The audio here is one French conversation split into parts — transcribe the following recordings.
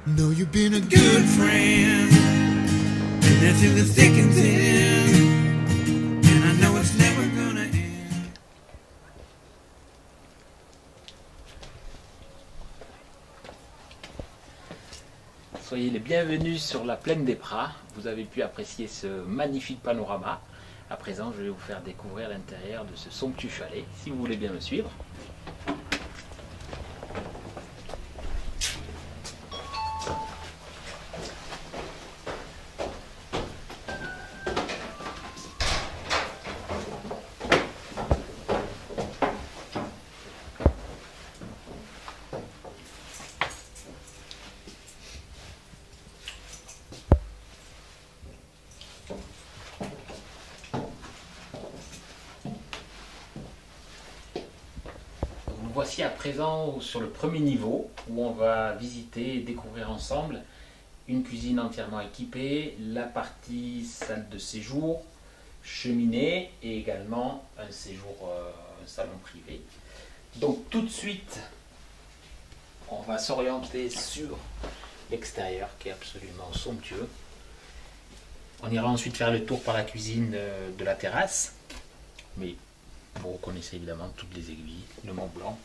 Know you've been a good friend, and that's in the thick and thin, and I know it's never gonna end. Soyez les bienvenus sur la plaine des Pras. Vous avez pu apprécier ce magnifique panorama. À présent, je vais vous faire découvrir l'intérieur de ce somptueux chalet, si vous voulez bien me suivre. Voici à présent sur le premier niveau où on va visiter et découvrir ensemble une cuisine entièrement équipée, la partie salle de séjour, cheminée et également un salon privé. Donc tout de suite, on va s'orienter sur l'extérieur qui est absolument somptueux. On ira ensuite faire le tour par la cuisine de la terrasse, mais vous reconnaissez évidemment toutes les aiguilles, le Mont Blanc.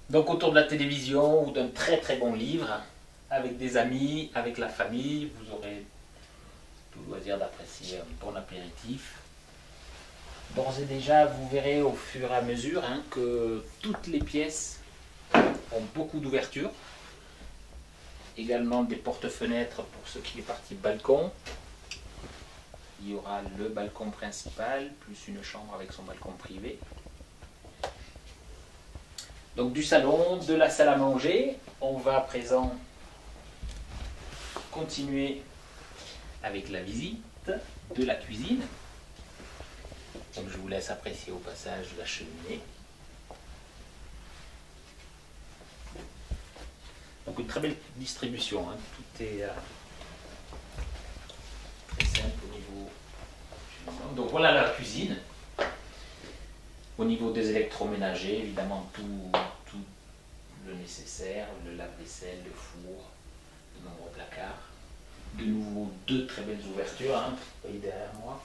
Donc autour de la télévision ou d'un très très bon livre, avec des amis, avec la famille, vous aurez tout le loisir d'apprécier un bon apéritif. D'ores et déjà, vous verrez au fur et à mesure que toutes les pièces ont beaucoup d'ouvertures. Également des porte-fenêtres pour ce qui est partie balcon. Il y aura le balcon principal, plus une chambre avec son balcon privé. Donc du salon, de la salle à manger, on va à présent continuer avec la visite de la cuisine. Donc je vous laisse apprécier au passage la cheminée. Donc une très belle distribution, tout est très simple au niveau. Donc voilà la cuisine. Au niveau des électroménagers, évidemment tout le nécessaire, le lave-vaisselle, le four, de nombreux placards. De nouveau deux très belles ouvertures, vous voyez derrière moi.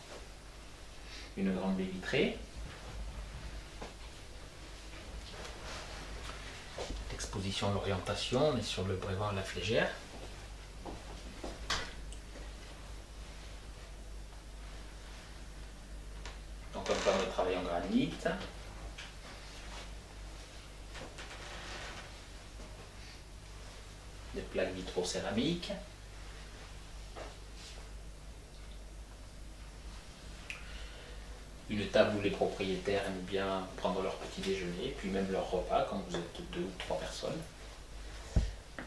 Une grande baie vitrée. L'exposition, l'orientation, on est sur le Brévard La Flégère. Donc on va travailler en granit. Des plaques vitrocéramiques. Une table où les propriétaires aiment bien prendre leur petit déjeuner, puis même leur repas quand vous êtes 2 ou 3 personnes.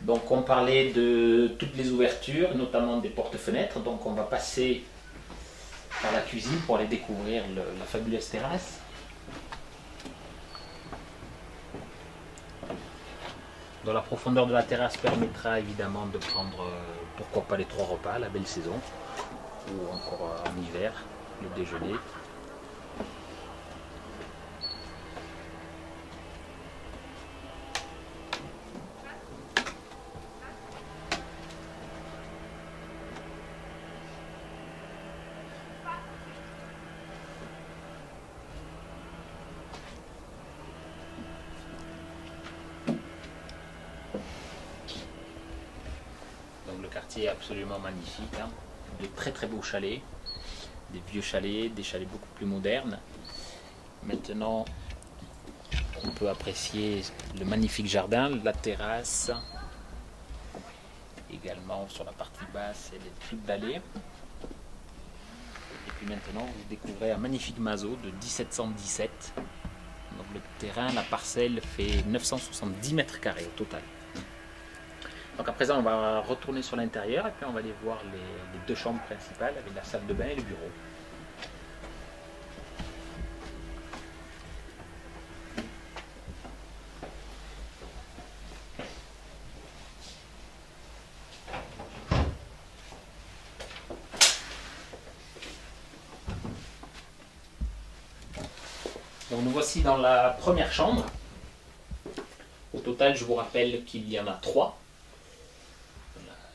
Donc on parlait de toutes les ouvertures, notamment des porte-fenêtres. Donc on va passer par la cuisine pour aller découvrir la fabuleuse terrasse. Dans la profondeur de la terrasse permettra évidemment de prendre, pourquoi pas les 3 repas, la belle saison, ou encore en hiver, le déjeuner. Donc le quartier est absolument magnifique, de très très beaux chalets, des vieux chalets, des chalets beaucoup plus modernes. Maintenant, on peut apprécier le magnifique jardin, la terrasse, également sur la partie basse, elle est toute dallée. Et puis maintenant, vous découvrez un magnifique maso de 1717. Donc le terrain, la parcelle fait 970 mètres carrés au total. Donc à présent, on va retourner sur l'intérieur et puis on va aller voir les 2 chambres principales avec la salle de bain et le bureau. Donc nous voici dans la première chambre. total, je vous rappelle qu'il y en a 3.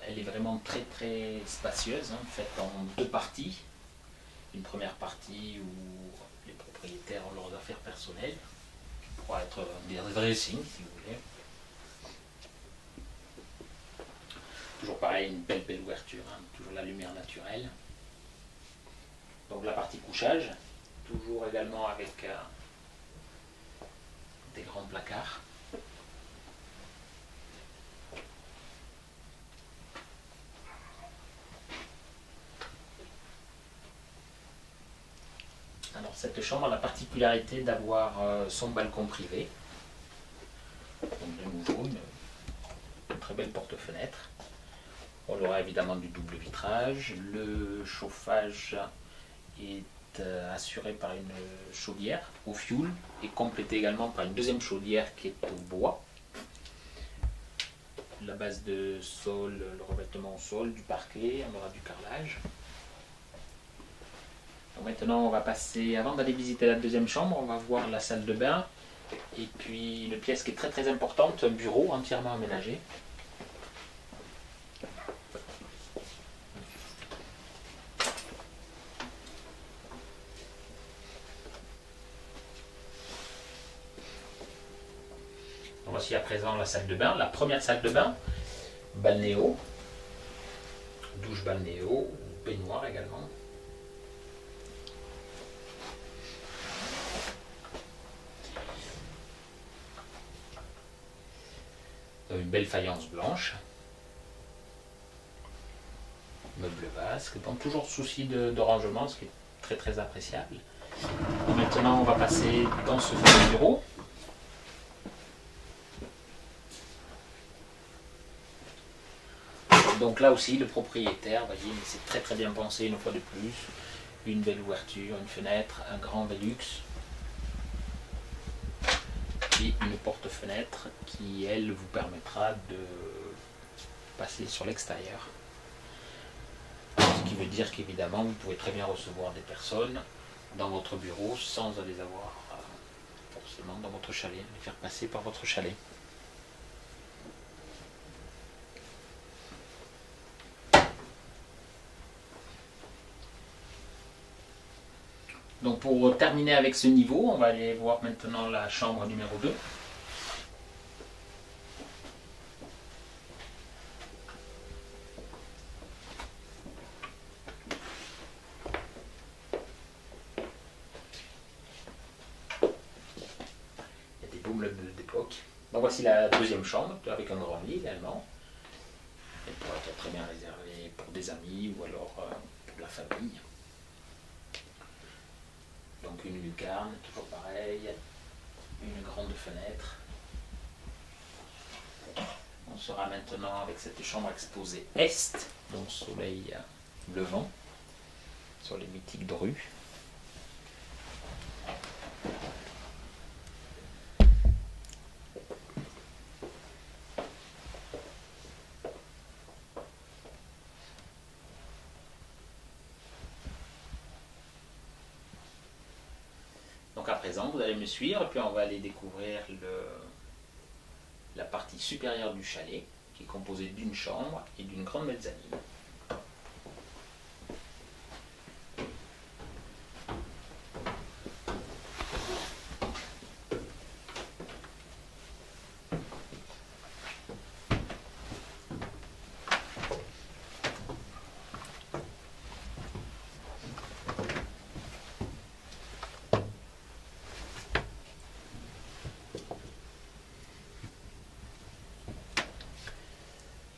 Elle est vraiment très très spacieuse, hein, faite en 2 parties. Une première partie où les propriétaires ont leurs affaires personnelles, qui pourra être des dressings si vous voulez. Toujours pareil, une belle ouverture, hein, toujours la lumière naturelle. Donc la partie couchage, toujours également avec des grands placards. Alors cette chambre a la particularité d'avoir son balcon privé. Donc de nouveau, une très belle porte-fenêtre. On aura évidemment du double vitrage. Le chauffage est assuré par une chaudière au fioul et complété également par une deuxième chaudière qui est au bois. La base de sol, le revêtement au sol, du parquet, on aura du carrelage. Donc maintenant on va passer, avant d'aller visiter la deuxième chambre, on va voir la salle de bain et puis une pièce qui est très très importante, un bureau entièrement aménagé. Donc voici à présent la salle de bain, la première salle de bain, balnéo, douche balnéo, baignoire également. Une belle faïence blanche, meuble vasque, donc toujours souci de rangement, ce qui est très très appréciable. Et maintenant on va passer dans ce fameux bureau. Donc là aussi le propriétaire, voyez, c'est très très bien pensé une fois de plus. Une belle ouverture, une fenêtre, un grand Velux. Et une porte-fenêtre qui, elle, vous permettra de passer sur l'extérieur. Ce qui veut dire qu'évidemment, vous pouvez très bien recevoir des personnes dans votre bureau sans les avoir forcément dans votre chalet, les faire passer par votre chalet. Donc pour terminer avec ce niveau, on va aller voir maintenant la chambre numéro 2. Il y a des beaux meubles d'époque. Donc voici la deuxième chambre avec un grand lit également. Elle pourrait être très bien réservée pour des amis ou alors pour la famille. Donc une lucarne, toujours pareil, une grande fenêtre. On sera maintenant avec cette chambre exposée est, donc soleil levant, sur les mythiques drues. Donc à présent, vous allez me suivre et puis on va aller découvrir la partie supérieure du chalet qui est composée d'une chambre et d'une grande mezzanine.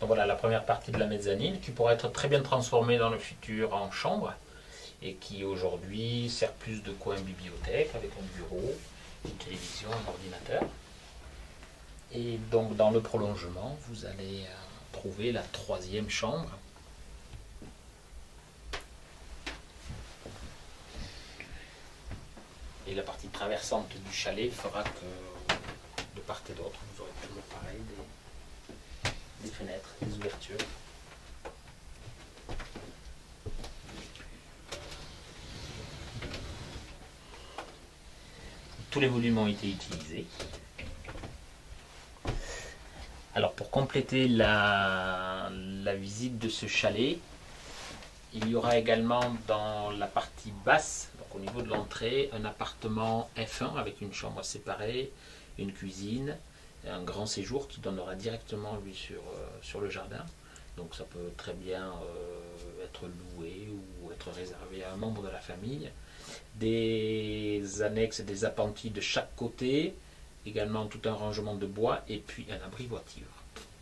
Donc voilà la première partie de la mezzanine qui pourra être très bien transformée dans le futur en chambre et qui aujourd'hui sert plus de coin bibliothèque avec un bureau, une télévision, un ordinateur. Et donc dans le prolongement, vous allez trouver la troisième chambre. Et la partie traversante du chalet fera que de part et d'autre, vous aurez toujours pareil des fenêtres, des ouvertures. Tous les volumes ont été utilisés. Alors pour compléter la visite de ce chalet, il y aura également dans la partie basse, donc au niveau de l'entrée, un appartement F1 avec une chambre séparée, une cuisine, un grand séjour qui donnera directement vue sur le jardin. Donc ça peut très bien être loué ou être réservé à un membre de la famille. Des annexes et des appentis de chaque côté, également tout un rangement de bois et puis un abri voiture.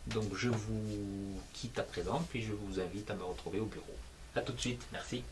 Donc je vous quitte à présent, puis je vous invite à me retrouver au bureau. A tout de suite, merci.